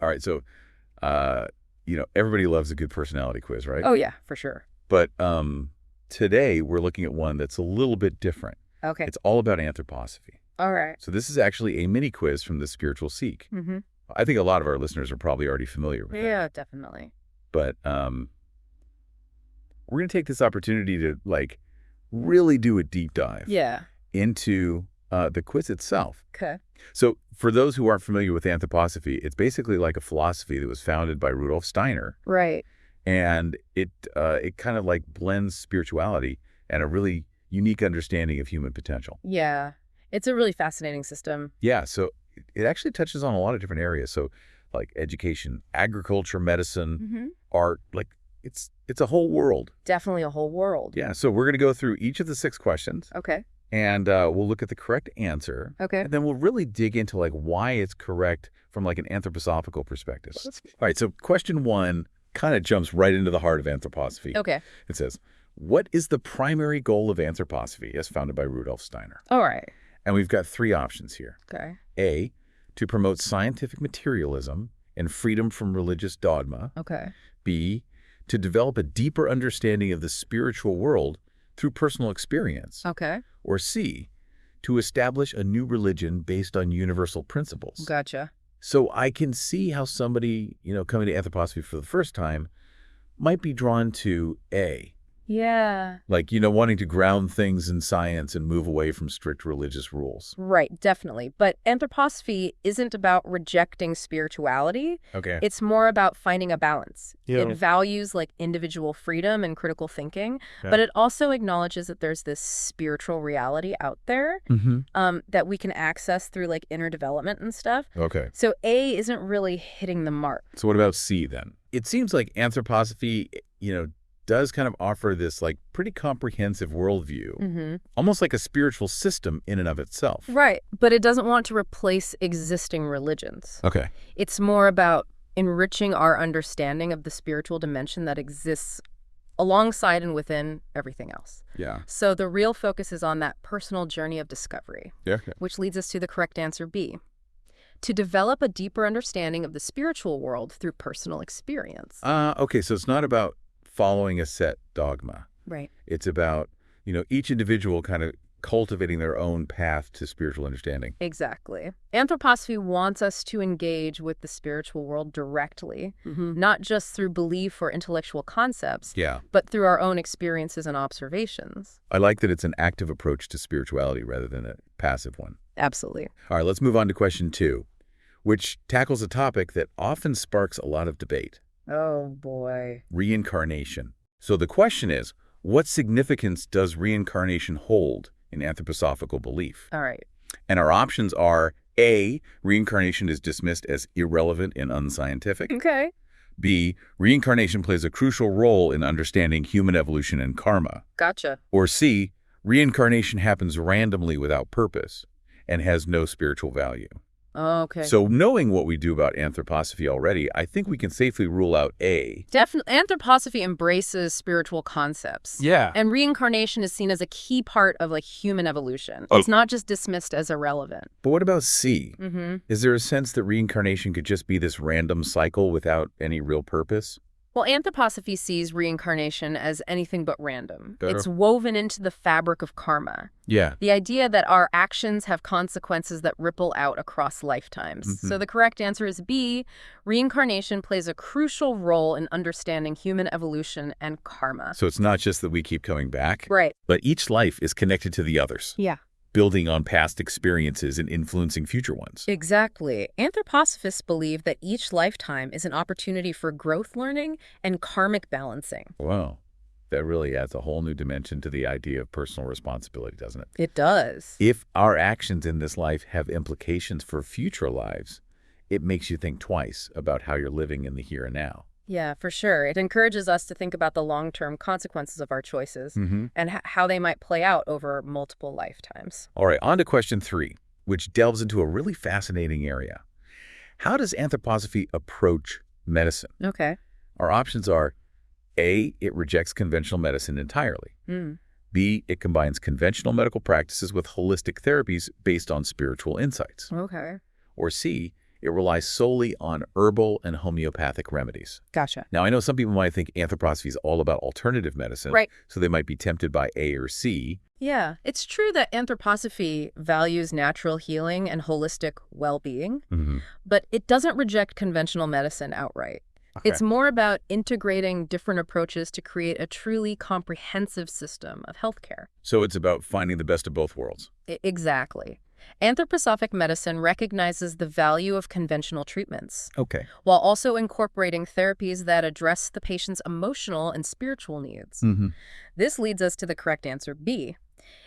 All right, so, everybody loves a good personality quiz, right? Oh, yeah, for sure. But today we're looking at one that's a little bit different. Okay. It's all about anthroposophy. All right. So this is actually a mini quiz from the Spiritual Seek. Mm-hmm. I think a lot of our listeners are probably already familiar with it. Yeah, definitely. But we're going to take this opportunity to, really do a deep dive into the quiz itself. Okay. So for those who aren't familiar with anthroposophy, it's basically like a philosophy that was founded by Rudolf Steiner. Right. And it kind of blends spirituality and a really unique understanding of human potential. Yeah. It's a really fascinating system. Yeah, so it actually touches on a lot of different areas. So like education, agriculture, medicine, art, it's a whole world. Definitely a whole world. Yeah, so we're going to go through each of the 6 questions. Okay. And we'll look at the correct answer. Okay. And then we'll really dig into why it's correct from an anthroposophical perspective. All right, so question 1 kind of jumps right into the heart of anthroposophy. Okay. It says, what is the primary goal of anthroposophy as founded by Rudolf Steiner? All right. And we've got 3 options here. Okay. A, to promote scientific materialism and freedom from religious dogma. Okay. B, to develop a deeper understanding of the spiritual world through personal experience. Okay. Or C, to establish a new religion based on universal principles. Gotcha. So I can see how somebody, coming to anthroposophy for the first time might be drawn to A. Yeah. Wanting to ground things in science and move away from strict religious rules. Right, definitely. But anthroposophy isn't about rejecting spirituality. Okay. It's more about finding a balance. Yeah. It values individual freedom and critical thinking, Yeah. but it also acknowledges that there's this spiritual reality out there that we can access through inner development and stuff. Okay. So A isn't really hitting the mark. So what about C then? It seems like anthroposophy, does kind of offer this pretty comprehensive worldview, almost like a spiritual system in and of itself. Right, but it doesn't want to replace existing religions. Okay. It's more about enriching our understanding of the spiritual dimension that exists alongside and within everything else. Yeah. So the real focus is on that personal journey of discovery, Yeah. which leads us to the correct answer B. To develop a deeper understanding of the spiritual world through personal experience. Okay, so it's not about following a set dogma. Right. It's about, each individual kind of cultivating their own path to spiritual understanding. Exactly. Anthroposophy wants us to engage with the spiritual world directly, not just through belief or intellectual concepts, Yeah. but through our own experiences and observations. I like that it's an active approach to spirituality rather than a passive one. Absolutely. All right, let's move on to question 2, which tackles a topic that often sparks a lot of debate. Oh, boy. Reincarnation. So the question is, what significance does reincarnation hold in anthroposophical belief? All right. And our options are A, reincarnation is dismissed as irrelevant and unscientific. Okay. B, reincarnation plays a crucial role in understanding human evolution and karma. Gotcha. Or C, reincarnation happens randomly without purpose and has no spiritual value. Okay. So knowing what we do about anthroposophy already, I think we can safely rule out A. Definitely. Anthroposophy embraces spiritual concepts. Yeah. And reincarnation is seen as a key part of human evolution. It's not just dismissed as irrelevant. But what about C? Is there a sense that reincarnation could just be this random cycle without any real purpose? Well, anthroposophy sees reincarnation as anything but random. Better. It's woven into the fabric of karma. Yeah. The idea that our actions have consequences that ripple out across lifetimes. So the correct answer is B. Reincarnation plays a crucial role in understanding human evolution and karma. So it's not just that we keep coming back, Right. but each life is connected to the others, Yeah. building on past experiences and influencing future ones. Exactly. Anthroposophists believe that each lifetime is an opportunity for growth learning and karmic balancing. Wow. That really adds a whole new dimension to the idea of personal responsibility, doesn't it? It does. If our actions in this life have implications for future lives, it makes you think twice about how you're living in the here and now. Yeah, for sure. It encourages us to think about the long-term consequences of our choices and how they might play out over multiple lifetimes. All right, on to question 3, which delves into a really fascinating area. How does anthroposophy approach medicine? Okay. Our options are A, it rejects conventional medicine entirely. B, it combines conventional medical practices with holistic therapies based on spiritual insights. Okay. Or C, It relies solely on herbal and homeopathic remedies. Gotcha. Now, I know some people might think anthroposophy is all about alternative medicine, Right. so they might be tempted by A or C. Yeah, it's true that anthroposophy values natural healing and holistic well-being, but it doesn't reject conventional medicine outright. Okay. It's more about integrating different approaches to create a truly comprehensive system of healthcare. So it's about finding the best of both worlds. Exactly. Anthroposophic medicine recognizes the value of conventional treatments, Okay. while also incorporating therapies that address the patient's emotional and spiritual needs. This leads us to the correct answer, B.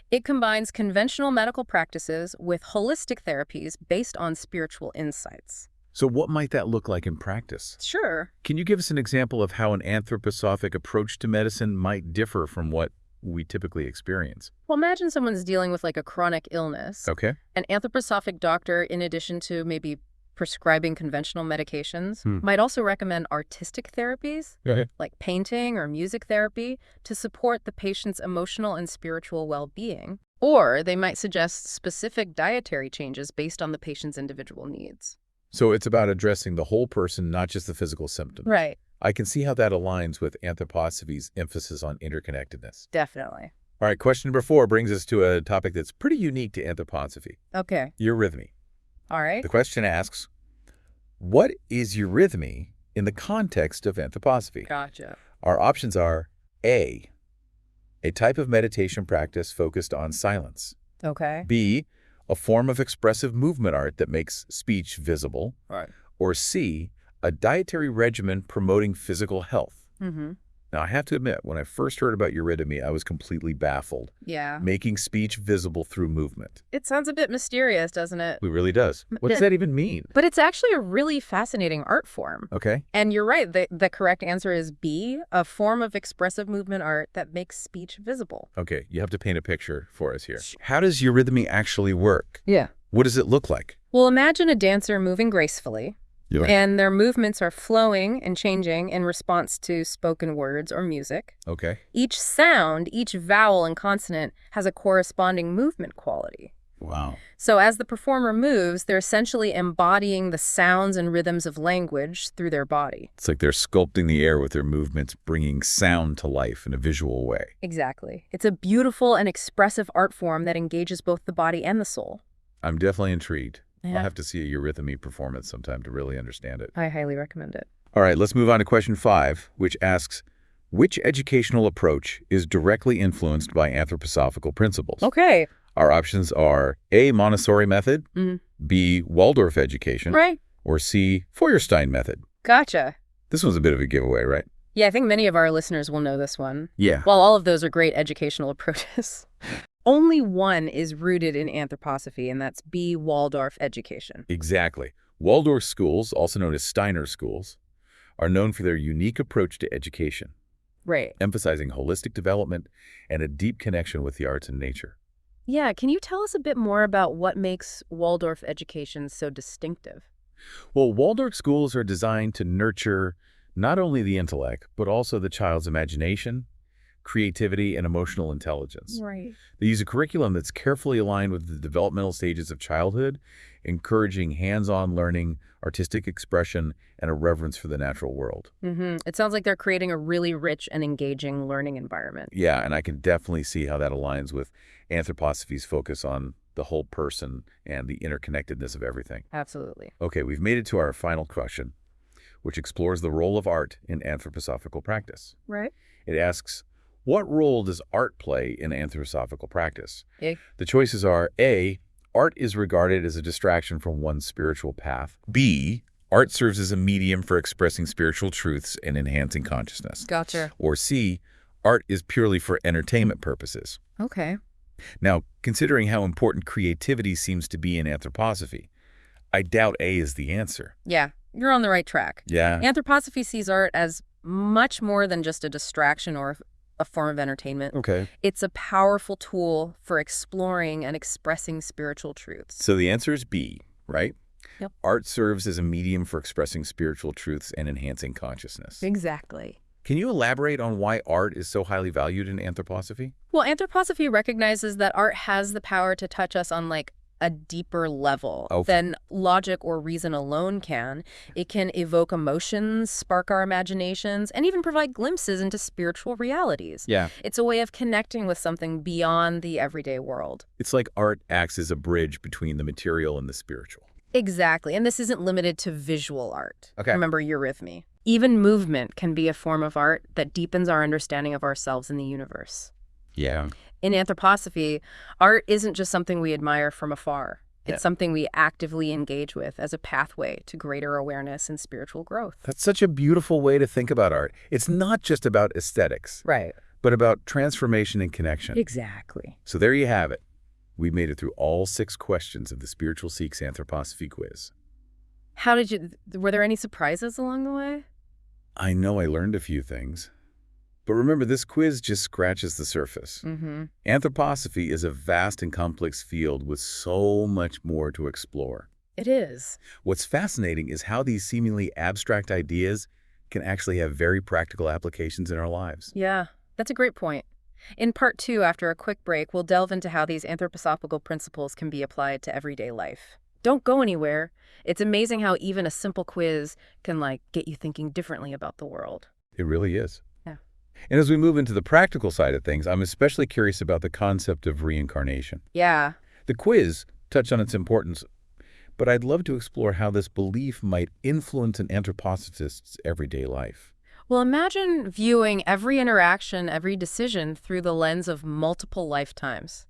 It combines conventional medical practices with holistic therapies based on spiritual insights. So what might that look like in practice? Sure. Can you give us an example of how an anthroposophic approach to medicine might differ from what we typically experience? Well, imagine someone's dealing with like a chronic illness. Okay. An anthroposophic doctor, in addition to maybe prescribing conventional medications, might also recommend artistic therapies, like painting or music therapy, to support the patient's emotional and spiritual well-being. Or they might suggest specific dietary changes based on the patient's individual needs. So it's about addressing the whole person, not just the physical symptoms. Right. I can see how that aligns with anthroposophy's emphasis on interconnectedness. Definitely. All right, question number 4 brings us to a topic that's pretty unique to anthroposophy, Okay. eurythmy. All right. The question asks, what is eurythmy in the context of anthroposophy? Gotcha. Our options are A, a type of meditation practice focused on silence. Okay. B, a form of expressive movement art that makes speech visible. Right. Or C, a dietary regimen promoting physical health. Now, I have to admit, when I first heard about eurythmy, I was completely baffled. Yeah. Making speech visible through movement. It sounds a bit mysterious, doesn't it? It really does. What does that even mean? But it's actually a really fascinating art form. Okay. And you're right. The correct answer is B, a form of expressive movement art that makes speech visible. Okay, you have to paint a picture for us here. How does eurythmy actually work? Yeah. What does it look like? Well, imagine a dancer moving gracefully, and their movements are flowing and changing in response to spoken words or music. Okay. Each sound, each vowel and consonant has a corresponding movement quality. Wow. So as the performer moves, they're essentially embodying the sounds and rhythms of language through their body. It's like they're sculpting the air with their movements, bringing sound to life in a visual way. Exactly. It's a beautiful and expressive art form that engages both the body and the soul. I'm definitely intrigued. Yeah. I'll have to see a eurythmy performance sometime to really understand it. I highly recommend it. All right, let's move on to question 5, which asks, which educational approach is directly influenced by anthroposophical principles? Okay. Our options are A, Montessori method, B, Waldorf education, Right. or C, Feuerstein method. Gotcha. This one's a bit of a giveaway, right? Yeah, I think many of our listeners will know this one. Yeah. While all of those are great educational approaches, only one is rooted in anthroposophy, and that's B, Waldorf education. Exactly. Waldorf schools, also known as Steiner schools, are known for their unique approach to education, Right. emphasizing holistic development and a deep connection with the arts and nature. Yeah, can you tell us a bit more about what makes Waldorf education so distinctive? Well, Waldorf schools are designed to nurture not only the intellect, but also the child's imagination, creativity, and emotional intelligence. Right. They use a curriculum that's carefully aligned with the developmental stages of childhood, encouraging hands-on learning, artistic expression, and a reverence for the natural world. It sounds like they're creating a really rich and engaging learning environment. Yeah, and I can definitely see how that aligns with anthroposophy's focus on the whole person and the interconnectedness of everything. Absolutely. Okay, we've made it to our final question, which explores the role of art in anthroposophical practice. Right. It asks, what role does art play in anthroposophical practice? A. The choices are A, art is regarded as a distraction from one's spiritual path. B, art serves as a medium for expressing spiritual truths and enhancing consciousness. Gotcha. Or C, art is purely for entertainment purposes. Okay. Now, considering how important creativity seems to be in anthroposophy, I doubt A is the answer. Yeah, you're on the right track. Yeah. Anthroposophy sees art as much more than just a distraction or a form of entertainment. Okay. It's a powerful tool for exploring and expressing spiritual truths. So the answer is B, right? Yep. Art serves as a medium for expressing spiritual truths and enhancing consciousness. Exactly. Can you elaborate on why art is so highly valued in anthroposophy? Well, anthroposophy recognizes that art has the power to touch us on, like, a deeper level Okay. than logic or reason alone can. It can evoke emotions, spark our imaginations, and even provide glimpses into spiritual realities. Yeah. It's a way of connecting with something beyond the everyday world. It's like art acts as a bridge between the material and the spiritual. Exactly. And this isn't limited to visual art. Okay. Remember, you're with me. Even movement can be a form of art that deepens our understanding of ourselves and the universe. Yeah. In Anthroposophy, art isn't just something we admire from afar. It's something we actively engage with as a pathway to greater awareness and spiritual growth. That's such a beautiful way to think about art. It's not just about aesthetics, Right. but about transformation and connection. Exactly. So there you have it. We made it through all 6 questions of the Spiritual Seek's Anthroposophy quiz. Were there any surprises along the way? I know I learned a few things. But remember, this quiz just scratches the surface. Anthroposophy is a vast and complex field with so much more to explore. It is. What's fascinating is how these seemingly abstract ideas can actually have very practical applications in our lives. Yeah, that's a great point. In part 2, after a quick break, we'll delve into how these anthroposophical principles can be applied to everyday life. Don't go anywhere. It's amazing how even a simple quiz can, get you thinking differently about the world. It really is. Yeah. And as we move into the practical side of things, I'm especially curious about the concept of reincarnation. Yeah. The quiz touched on its importance, but I'd love to explore how this belief might influence an anthroposophist's everyday life. Well, imagine viewing every interaction, every decision through the lens of multiple lifetimes.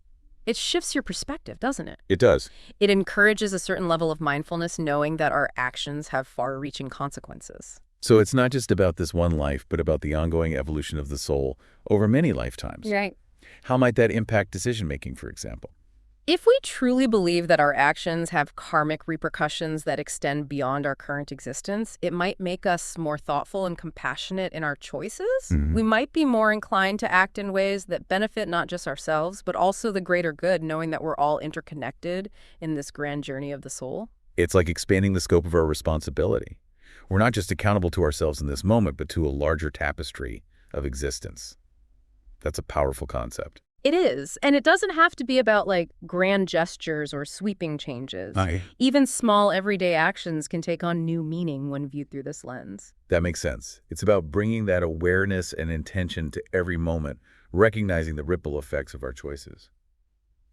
It shifts your perspective, doesn't it? It does. It encourages a certain level of mindfulness, knowing that our actions have far-reaching consequences. So it's not just about this one life, but about the ongoing evolution of the soul over many lifetimes. Right. How might that impact decision-making, for example? If we truly believe that our actions have karmic repercussions that extend beyond our current existence, it might make us more thoughtful and compassionate in our choices. We might be more inclined to act in ways that benefit not just ourselves, but also the greater good, knowing that we're all interconnected in this grand journey of the soul. It's like expanding the scope of our responsibility. We're not just accountable to ourselves in this moment, but to a larger tapestry of existence. That's a powerful concept. It is. And it doesn't have to be about grand gestures or sweeping changes. Even small everyday actions can take on new meaning when viewed through this lens. That makes sense. It's about bringing that awareness and intention to every moment, recognizing the ripple effects of our choices.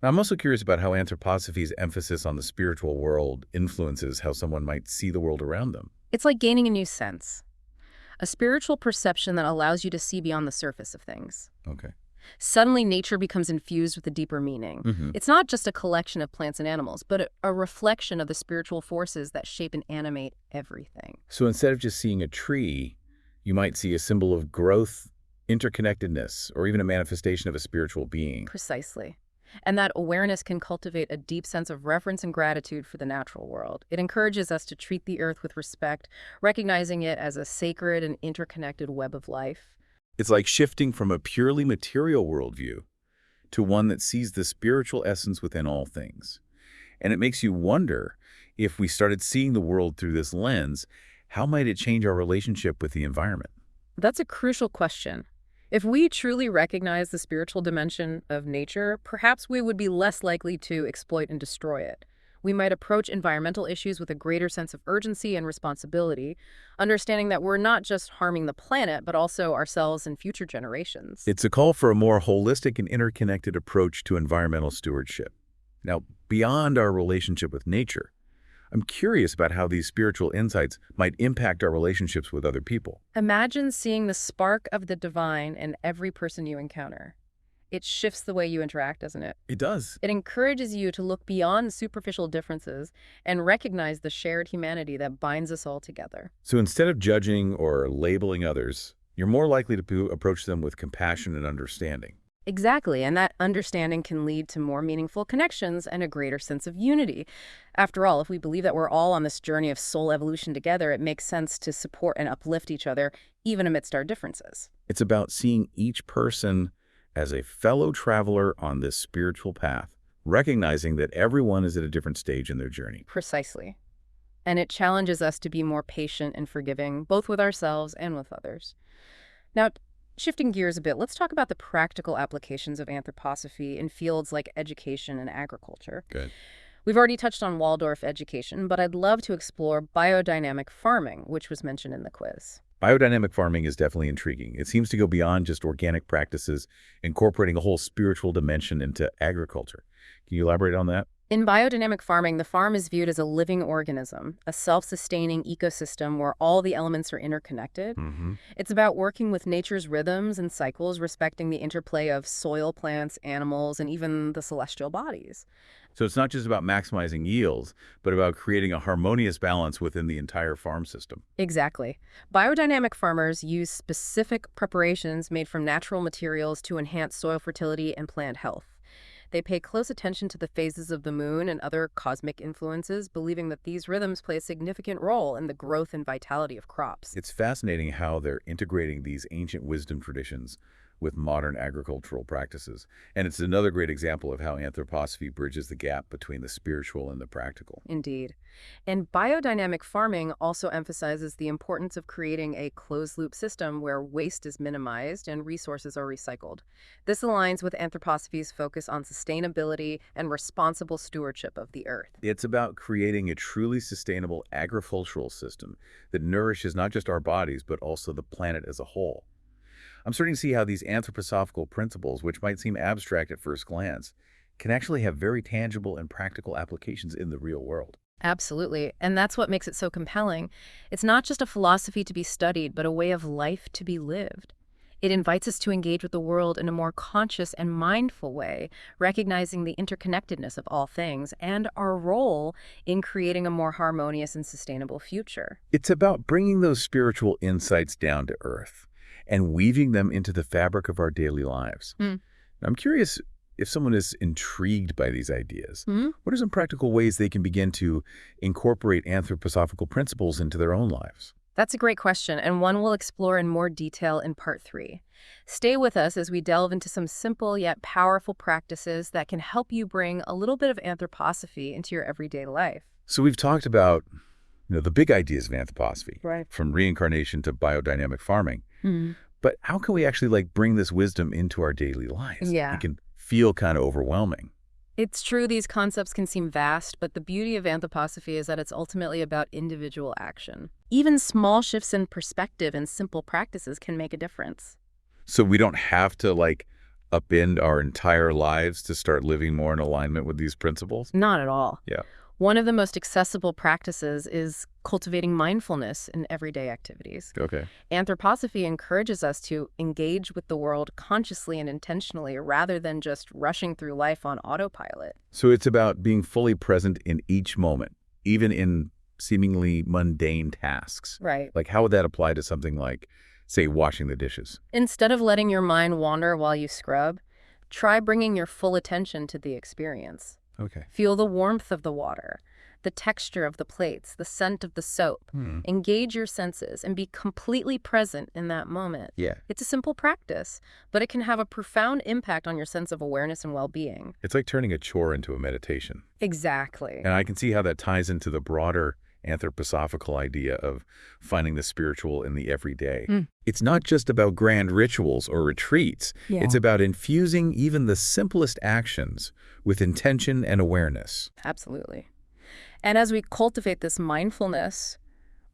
Now, I'm also curious about how Anthroposophy's emphasis on the spiritual world influences how someone might see the world around them. It's like gaining a new sense, a spiritual perception that allows you to see beyond the surface of things. Okay. Suddenly, nature becomes infused with a deeper meaning. It's not just a collection of plants and animals, but a reflection of the spiritual forces that shape and animate everything. So instead of just seeing a tree, you might see a symbol of growth, interconnectedness, or even a manifestation of a spiritual being. Precisely. And that awareness can cultivate a deep sense of reverence and gratitude for the natural world. It encourages us to treat the earth with respect, recognizing it as a sacred and interconnected web of life. It's like shifting from a purely material worldview to one that sees the spiritual essence within all things. And it makes you wonder, if we started seeing the world through this lens, how might it change our relationship with the environment? That's a crucial question. If we truly recognize the spiritual dimension of nature, perhaps we would be less likely to exploit and destroy it. We might approach environmental issues with a greater sense of urgency and responsibility, understanding that we're not just harming the planet, but also ourselves and future generations. It's a call for a more holistic and interconnected approach to environmental stewardship. Now, beyond our relationship with nature, I'm curious about how these spiritual insights might impact our relationships with other people. Imagine seeing the spark of the divine in every person you encounter. It shifts the way you interact, doesn't it? It does. It encourages you to look beyond superficial differences and recognize the shared humanity that binds us all together. So instead of judging or labeling others, you're more likely to approach them with compassion and understanding. Exactly, and that understanding can lead to more meaningful connections and a greater sense of unity. After all, if we believe that we're all on this journey of soul evolution together, it makes sense to support and uplift each other, even amidst our differences. It's about seeing each person as a fellow traveler on this spiritual path, recognizing that everyone is at a different stage in their journey. Precisely. And it challenges us to be more patient and forgiving, both with ourselves and with others. Now, shifting gears a bit, let's talk about the practical applications of anthroposophy in fields like education and agriculture. Good. We've already touched on Waldorf education, but I'd love to explore biodynamic farming, which was mentioned in the quiz. Biodynamic farming is definitely intriguing. It seems to go beyond just organic practices, incorporating a whole spiritual dimension into agriculture. Can you elaborate on that? In biodynamic farming, the farm is viewed as a living organism, a self-sustaining ecosystem where all the elements are interconnected. It's about working with nature's rhythms and cycles, respecting the interplay of soil, plants, animals, and even the celestial bodies. So it's not just about maximizing yields, but about creating a harmonious balance within the entire farm system. Exactly. Biodynamic farmers use specific preparations made from natural materials to enhance soil fertility and plant health. They pay close attention to the phases of the moon and other cosmic influences, believing that these rhythms play a significant role in the growth and vitality of crops. It's fascinating how they're integrating these ancient wisdom traditions with modern agricultural practices. And it's another great example of how anthroposophy bridges the gap between the spiritual and the practical. Indeed. And biodynamic farming also emphasizes the importance of creating a closed-loop system where waste is minimized and resources are recycled. This aligns with anthroposophy's focus on sustainability and responsible stewardship of the earth. It's about creating a truly sustainable agricultural system that nourishes not just our bodies, but also the planet as a whole. I'm starting to see how these anthroposophical principles, which might seem abstract at first glance, can actually have very tangible and practical applications in the real world. Absolutely. And that's what makes it so compelling. It's not just a philosophy to be studied, but a way of life to be lived. It invites us to engage with the world in a more conscious and mindful way, recognizing the interconnectedness of all things and our role in creating a more harmonious and sustainable future. It's about bringing those spiritual insights down to earth and weaving them into the fabric of our daily lives. I'm curious if someone is intrigued by these ideas. What are some practical ways they can begin to incorporate anthroposophical principles into their own lives? That's a great question, and one we'll explore in more detail in Part 3. Stay with us as we delve into some simple yet powerful practices that can help you bring a little bit of anthroposophy into your everyday life. So we've talked about the big ideas of anthroposophy, Right. from reincarnation to biodynamic farming. But how can we actually bring this wisdom into our daily lives? Yeah. It can feel kind of overwhelming. It's true these concepts can seem vast, but the beauty of anthroposophy is that it's ultimately about individual action. Even small shifts in perspective and simple practices can make a difference. So we don't have to upend our entire lives to start living more in alignment with these principles? Not at all. Yeah. One of the most accessible practices is cultivating mindfulness in everyday activities. Okay. Anthroposophy encourages us to engage with the world consciously and intentionally rather than just rushing through life on autopilot. So it's about being fully present in each moment, even in seemingly mundane tasks. Right. How would that apply to something like, say, washing the dishes? Instead of letting your mind wander while you scrub, try bringing your full attention to the experience. Okay. Feel the warmth of the water, the texture of the plates, the scent of the soap. Engage your senses and be completely present in that moment. Yeah. It's a simple practice, but it can have a profound impact on your sense of awareness and well-being. It's like turning a chore into a meditation. Exactly. And I can see how that ties into the broader anthroposophical idea of finding the spiritual in the everyday. It's not just about grand rituals or retreats. Yeah. It's about infusing even the simplest actions with intention and awareness. Absolutely. And as we cultivate this mindfulness,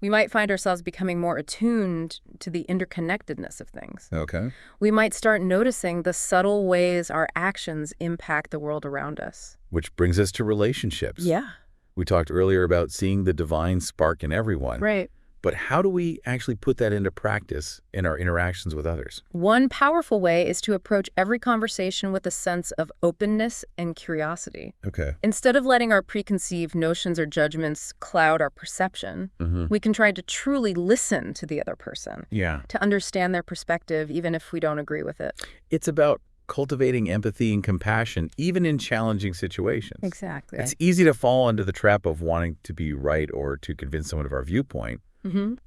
we might find ourselves becoming more attuned to the interconnectedness of things. Okay. We might start noticing the subtle ways our actions impact the world around us. Which brings us to relationships. Yeah. We talked earlier about seeing the divine spark in everyone. Right. But how do we actually put that into practice in our interactions with others? One powerful way is to approach every conversation with a sense of openness and curiosity. Okay. Instead of letting our preconceived notions or judgments cloud our perception, we can try to truly listen to the other person, Yeah. to understand their perspective even if we don't agree with it. It's about cultivating empathy and compassion, even in challenging situations. Exactly. It's easy to fall into the trap of wanting to be right or to convince someone of our viewpoint.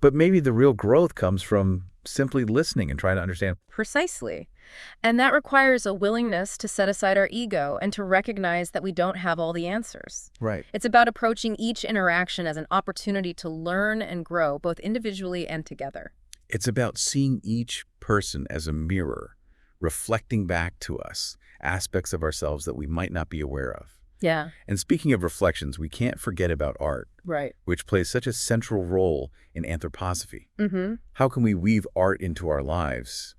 But maybe the real growth comes from simply listening and trying to understand. Precisely. And that requires a willingness to set aside our ego and to recognize that we don't have all the answers. Right. It's about approaching each interaction as an opportunity to learn and grow, both individually and together. It's about seeing each person as a mirror, reflecting back to us aspects of ourselves that we might not be aware of. Yeah. And speaking of reflections, we can't forget about art, Right. which plays such a central role in anthroposophy. Mm-hmm. How can we weave art into our lives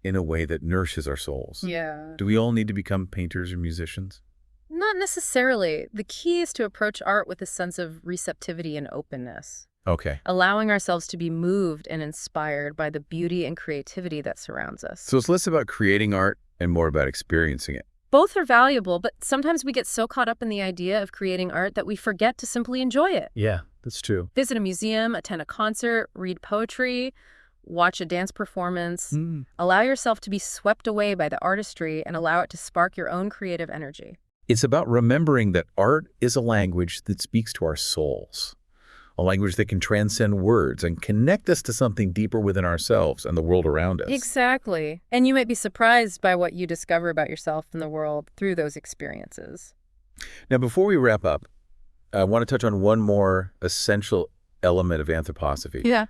in a way that nourishes our souls? Yeah. Do we all need to become painters or musicians? Not necessarily. The key is to approach art with a sense of receptivity and openness, Okay. allowing ourselves to be moved and inspired by the beauty and creativity that surrounds us. So it's less about creating art and more about experiencing it. Both are valuable, but sometimes we get so caught up in the idea of creating art that we forget to simply enjoy it. Yeah, that's true. Visit a museum, attend a concert, read poetry, watch a dance performance. Allow yourself to be swept away by the artistry and allow it to spark your own creative energy. It's about remembering that art is a language that speaks to our souls, a language that can transcend words and connect us to something deeper within ourselves and the world around us. Exactly. And you might be surprised by what you discover about yourself and the world through those experiences. Now, before we wrap up, I want to touch on one more essential element of anthroposophy, Yeah.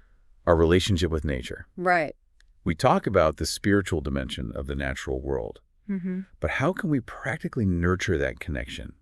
our relationship with nature. Right. We talk about the spiritual dimension of the natural world, but how can we practically nurture that connection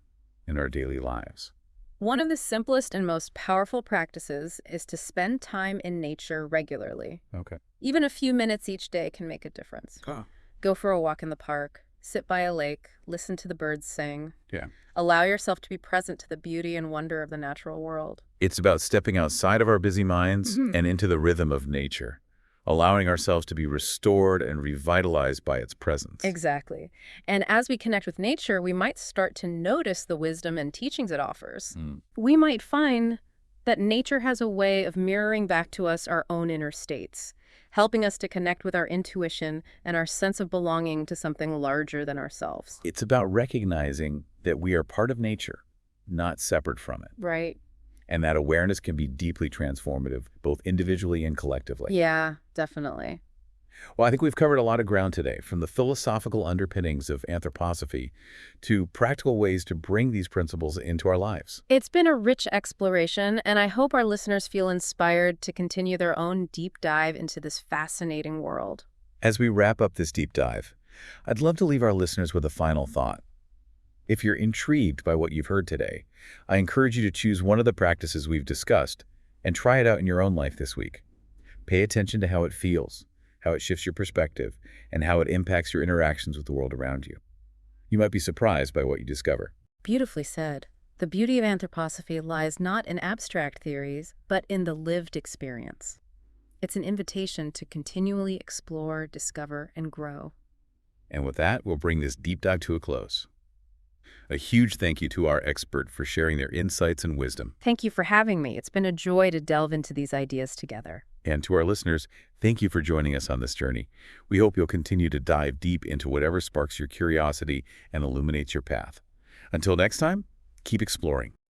in our daily lives? One of the simplest and most powerful practices is to spend time in nature regularly. Okay. Even a few minutes each day can make a difference. Oh. Go for a walk in the park, sit by a lake, listen to the birds sing. Yeah. Allow yourself to be present to the beauty and wonder of the natural world. It's about stepping outside of our busy minds and into the rhythm of nature, allowing ourselves to be restored and revitalized by its presence. Exactly. And as we connect with nature, we might start to notice the wisdom and teachings it offers. We might find that nature has a way of mirroring back to us our own inner states, helping us to connect with our intuition and our sense of belonging to something larger than ourselves. It's about recognizing that we are part of nature, not separate from it. Right. And that awareness can be deeply transformative, both individually and collectively. Yeah, definitely. Well, I think we've covered a lot of ground today, from the philosophical underpinnings of anthroposophy to practical ways to bring these principles into our lives. It's been a rich exploration, and I hope our listeners feel inspired to continue their own deep dive into this fascinating world. As we wrap up this deep dive, I'd love to leave our listeners with a final thought. If you're intrigued by what you've heard today, I encourage you to choose one of the practices we've discussed and try it out in your own life this week. Pay attention to how it feels, how it shifts your perspective, and how it impacts your interactions with the world around you. You might be surprised by what you discover. Beautifully said. The beauty of anthroposophy lies not in abstract theories, but in the lived experience. It's an invitation to continually explore, discover, and grow. And with that, we'll bring this deep dive to a close. A huge thank you to our expert for sharing their insights and wisdom. Thank you for having me. It's been a joy to delve into these ideas together. And to our listeners, thank you for joining us on this journey. We hope you'll continue to dive deep into whatever sparks your curiosity and illuminates your path. Until next time, keep exploring.